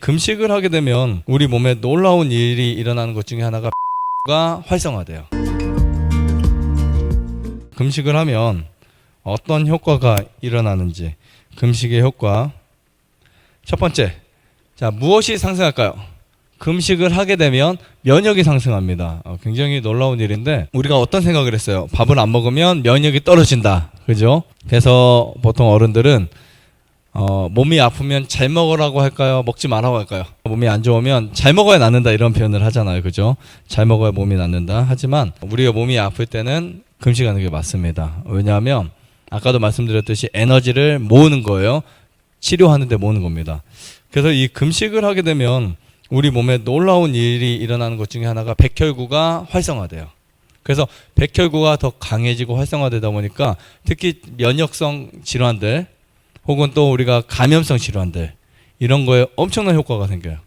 금식을 하게 되면 우리 몸에 놀라운 일이 일어나는 것 중에 하나가 가 활성화돼요. 금식을 하면 어떤 효과가 일어나는지, 금식의 효과. 첫 번째, 자, 무엇이 상승할까요? 금식을 하게 되면 면역이 상승합니다. 굉장히 놀라운 일인데, 우리가 어떤 생각을 했어요? 밥을 안 먹으면 면역이 떨어진다. 그죠? 그래서 보통 어른들은 몸이 아프면 잘 먹으라고 할까요? 먹지 말라고 할까요? 몸이 안 좋으면 잘 먹어야 낫는다 이런 표현을 하잖아요. 그죠? 잘 먹어야 몸이 낫는다. 하지만 우리가 몸이 아플 때는 금식하는 게 맞습니다. 왜냐하면 아까도 말씀드렸듯이 에너지를 모으는 거예요. 치료하는 데 모으는 겁니다. 그래서 이 금식을 하게 되면 우리 몸에 놀라운 일이 일어나는 것 중에 하나가 백혈구가 활성화돼요. 그래서 백혈구가 더 강해지고 활성화되다 보니까 특히 면역성 질환들 혹은 또 우리가 감염성 질환들 이런 거에 엄청난 효과가 생겨요.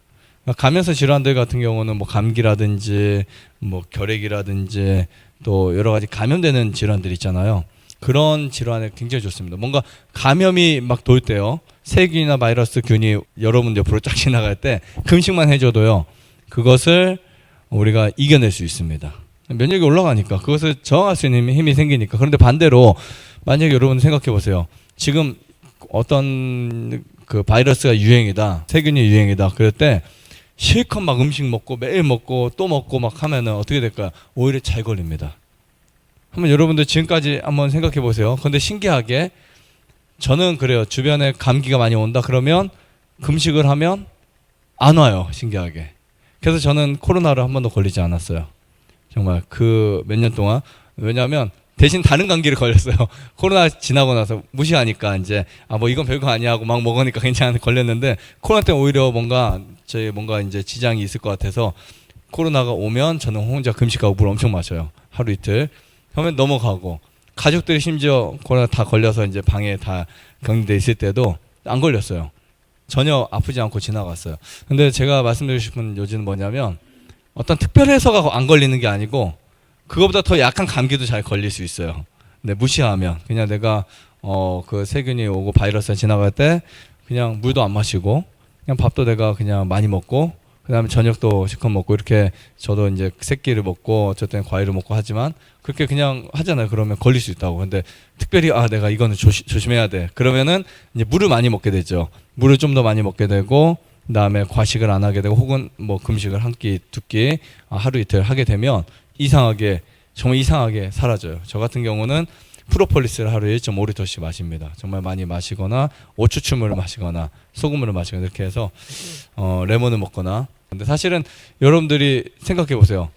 그러니까 감염성 질환들 같은 경우는 뭐 감기라든지 뭐 결핵이라든지 또 여러 가지 감염되는 질환들 있잖아요. 그런 질환에 굉장히 좋습니다. 뭔가 감염이 막 돌 때요. 세균이나 바이러스 균이 여러분 옆으로 쫙 지나갈 때 금식만 해줘도요. 그것을 우리가 이겨낼 수 있습니다. 면역이 올라가니까 그것을 저항할 수 있는 힘이 생기니까. 그런데 반대로 만약에 여러분 생각해 보세요. 지금 어떤 그 바이러스가 유행이다, 세균이 유행이다. 그럴 때 실컷 막 음식 먹고 매일 먹고 또 먹고 막 하면은 어떻게 될까요? 오히려 잘 걸립니다. 한번 여러분들 지금까지 한번 생각해 보세요. 근데 신기하게 저는 그래요. 주변에 감기가 많이 온다 그러면 금식을 하면 안 와요. 신기하게. 그래서 저는 코로나를 한 번도 걸리지 않았어요. 정말 그 몇 년 동안. 왜냐하면 대신 다른 감기를 걸렸어요. 코로나 지나고 나서 무시하니까 이제 뭐 이건 별거 아니야 하고 막 먹으니까 괜찮은데 걸렸는데 코로나 때문에 오히려 뭔가 이제 지장이 있을 것 같아서 코로나가 오면 저는 혼자 금식하고 물 엄청 마셔요. 하루 이틀. 그러면 넘어가고 가족들이 심지어 코로나 다 걸려서 이제 방에 다 격리돼 있을 때도 안 걸렸어요. 전혀 아프지 않고 지나갔어요. 근데 제가 말씀드리고 싶은 요지는 뭐냐면 어떤 특별해서가 안 걸리는 게 아니고 그거보다 더 약한 감기도 잘 걸릴 수 있어요. 근데 무시하면 그냥 내가 그 세균이 오고 바이러스가 지나갈 때 그냥 물도 안 마시고 그냥 밥도 내가 그냥 많이 먹고 그다음에 저녁도 실컷 먹고 이렇게 저도 이제 새끼를 먹고 어쨌든 과일을 먹고 하지만 그렇게 그냥 하잖아요. 그러면 걸릴 수 있다고. 근데 특별히 내가 이거는 조심해야 돼. 그러면은 이제 물을 많이 먹게 되죠. 물을 좀 더 많이 먹게 되고 그다음에 과식을 안 하게 되고 혹은 뭐 금식을 한 끼, 두 끼, 하루 이틀 하게 되면 정말 이상하게 사라져요. 저 같은 경우는 프로폴리스를 하루에 1.5리터씩 마십니다. 정말 많이 마시거나 오추춤을 마시거나 소금물을 마시거나 이렇게 해서 레몬을 먹거나. 근데 사실은 여러분들이 생각해 보세요.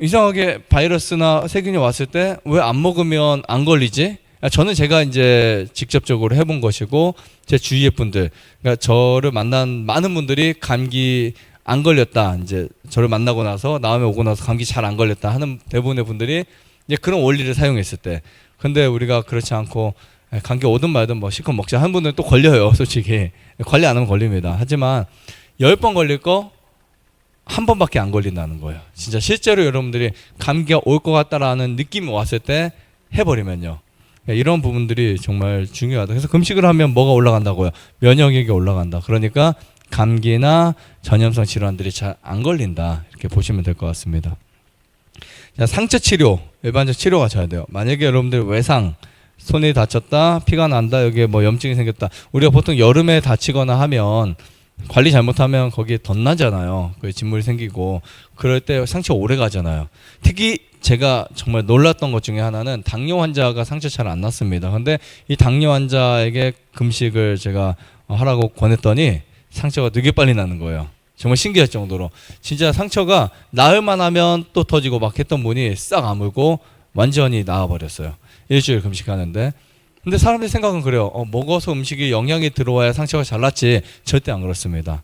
이상하게 바이러스나 세균이 왔을 때 왜 안 먹으면 안 걸리지? 저는 제가 이제 직접적으로 해본 것이고 제 주위의 분들, 그러니까 저를 만난 많은 분들이 감기 안 걸렸다. 이제 저를 만나고 나서 다음에 오고 나서 감기 잘 안 걸렸다 하는 대부분의 분들이 이제 그런 원리를 사용했을 때. 근데 우리가 그렇지 않고 감기 오든 말든 뭐 실컷 먹자 하는 분들은 또 걸려요. 솔직히 관리 안 하면 걸립니다. 하지만 10번 걸릴 거 한 번밖에 안 걸린다는 거예요. 진짜 실제로 여러분들이 감기가 올 것 같다라는 느낌이 왔을 때 해버리면요. 이런 부분들이 정말 중요하다. 그래서 금식을 하면 뭐가 올라간다고요? 면역력이 올라간다. 그러니까 감기나 전염성 질환들이 잘 안 걸린다. 이렇게 보시면 될 것 같습니다. 자, 상처 치료, 일반적 치료가 잘 돼요. 만약에 여러분들 외상, 손이 다쳤다, 피가 난다, 여기에 뭐 염증이 생겼다. 우리가 보통 여름에 다치거나 하면 관리 잘못하면 거기에 덧나잖아요. 그 진물이 생기고 그럴 때 상처 오래 가잖아요. 특히 제가 정말 놀랐던 것 중에 하나는 당뇨 환자가 상처 잘 안 났습니다. 근데 이 당뇨 환자에게 금식을 제가 하라고 권했더니 상처가 되게 빨리 나는 거예요. 정말 신기할 정도로. 진짜 상처가 나을만 하면 또 터지고 막 했던 분이 싹 아물고 완전히 나아버렸어요. 일주일 금식하는데. 근데 사람들 생각은 그래요. 먹어서 음식이 영양이 들어와야 상처가 잘 낫지. 절대 안 그렇습니다.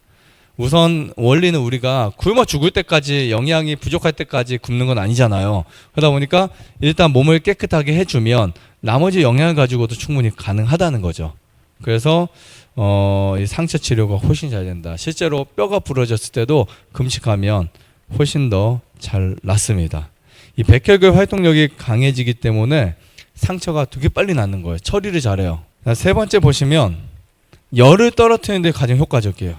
우선 원리는 우리가 굶어 죽을 때까지 영양이 부족할 때까지 굶는 건 아니잖아요. 그러다 보니까 일단 몸을 깨끗하게 해주면 나머지 영양을 가지고도 충분히 가능하다는 거죠. 그래서 이 상처 치료가 훨씬 잘 된다. 실제로 뼈가 부러졌을 때도 금식하면 훨씬 더 잘 낫습니다. 이 백혈구의 활동력이 강해지기 때문에 상처가 되게 빨리 낫는 거예요. 처리를 잘해요. 세 번째 보시면 열을 떨어뜨리는 데 가장 효과적이에요.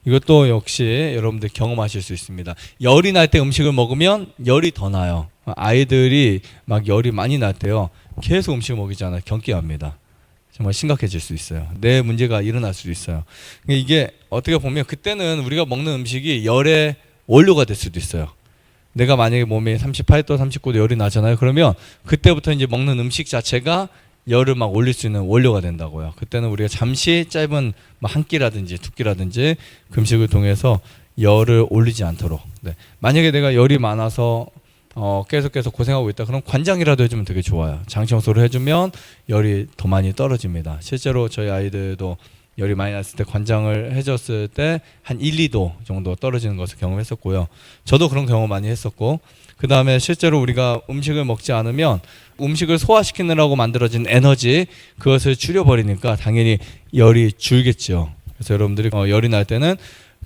이것도 역시 여러분들 경험하실 수 있습니다. 열이 날 때 음식을 먹으면 열이 더 나요. 아이들이 막 열이 많이 날 때요. 계속 음식을 먹이잖아요. 경기합니다. 정말 심각해질 수 있어요. 뇌 문제가 일어날 수도 있어요. 이게 어떻게 보면 그때는 우리가 먹는 음식이 열의 원료가 될 수도 있어요. 내가 만약에 몸에 38도, 39도 열이 나잖아요. 그러면 그때부터 이제 먹는 음식 자체가 열을 막 올릴 수 있는 원료가 된다고요. 그때는 우리가 잠시 짧은 한 끼라든지 두 끼라든지 금식을 통해서 열을 올리지 않도록. 네. 만약에 내가 열이 많아서 계속 고생하고 있다. 그럼 관장이라도 해주면 되게 좋아요. 장 청소를 해주면 열이 더 많이 떨어집니다. 실제로 저희 아이들도 열이 많이 났을 때 관장을 해줬을 때 한 1, 2도 정도 떨어지는 것을 경험했었고요. 저도 그런 경험 많이 했었고, 그 다음에 실제로 우리가 음식을 먹지 않으면 음식을 소화시키느라고 만들어진 에너지, 그것을 줄여버리니까 당연히 열이 줄겠죠. 그래서 여러분들이 열이 날 때는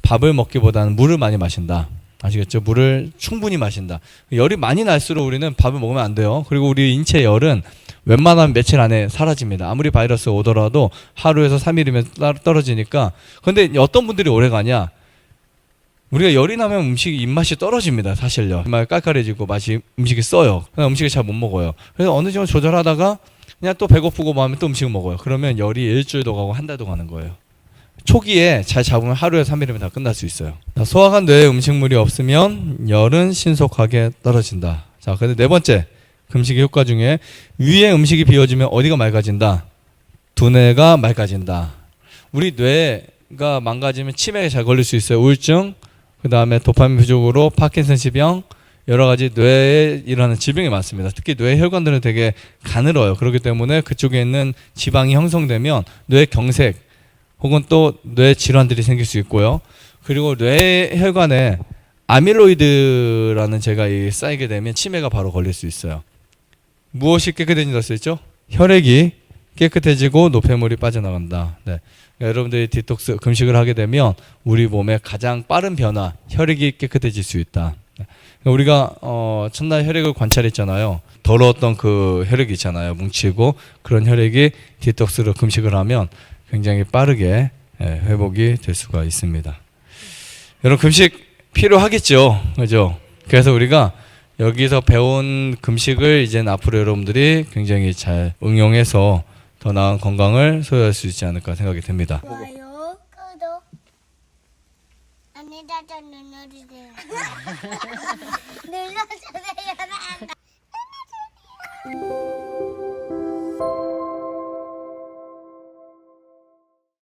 밥을 먹기보다는 물을 많이 마신다. 아시겠죠? 물을 충분히 마신다. 열이 많이 날수록 우리는 밥을 먹으면 안 돼요. 그리고 우리 인체 열은 웬만하면 며칠 안에 사라집니다. 아무리 바이러스 오더라도 하루에서 3일이면 떨어지니까. 근데 어떤 분들이 오래 가냐? 우리가 열이 나면 음식이 입맛이 떨어집니다. 사실요. 정말 깔깔해지고 음식이 써요. 그냥 음식을 잘 못 먹어요. 그래서 어느 정도 조절하다가 그냥 또 배고프고 마음에 또 음식을 먹어요. 그러면 열이 일주일도 가고 한 달도 가는 거예요. 초기에 잘 잡으면 하루에 3일이면 다 끝날 수 있어요. 소화관 뇌에 음식물이 없으면 열은 신속하게 떨어진다. 자, 근데 네 번째 금식의 효과 중에 위에 음식이 비워지면 어디가 맑아진다? 두뇌가 맑아진다. 우리 뇌가 망가지면 치매에 잘 걸릴 수 있어요. 우울증, 그 다음에 도파민 부족으로 파킨슨씨병, 여러 가지 뇌에 일어나는 질병이 많습니다. 특히 뇌 혈관들은 되게 가늘어요. 그렇기 때문에 그쪽에 있는 지방이 형성되면 뇌 경색 혹은 또 뇌 질환들이 생길 수 있고요. 그리고 뇌 혈관에 아밀로이드라는 제가 쌓이게 되면 치매가 바로 걸릴 수 있어요. 무엇이 깨끗해진다 했죠? 혈액이 깨끗해지고 노폐물이 빠져나간다. 네. 그러니까 여러분들이 디톡스 금식을 하게 되면 우리 몸의 가장 빠른 변화, 혈액이 깨끗해질 수 있다. 그러니까 우리가 첫날 혈액을 관찰했잖아요. 더러웠던 그 혈액이 있잖아요. 뭉치고 그런 혈액이 디톡스로 금식을 하면 굉장히 빠르게 회복이 될 수가 있습니다. 여러분 금식 필요하겠죠, 그죠? 그래서 우리가 여기서 배운 금식을 이제는 앞으로 여러분들이 굉장히 잘 응용해서 더 나은 건강을 소유할 수 있지 않을까 생각이 듭니다. 좋아요, 구독, 안내자전 눌러주세요. 눌러주세요. 눌러주세요.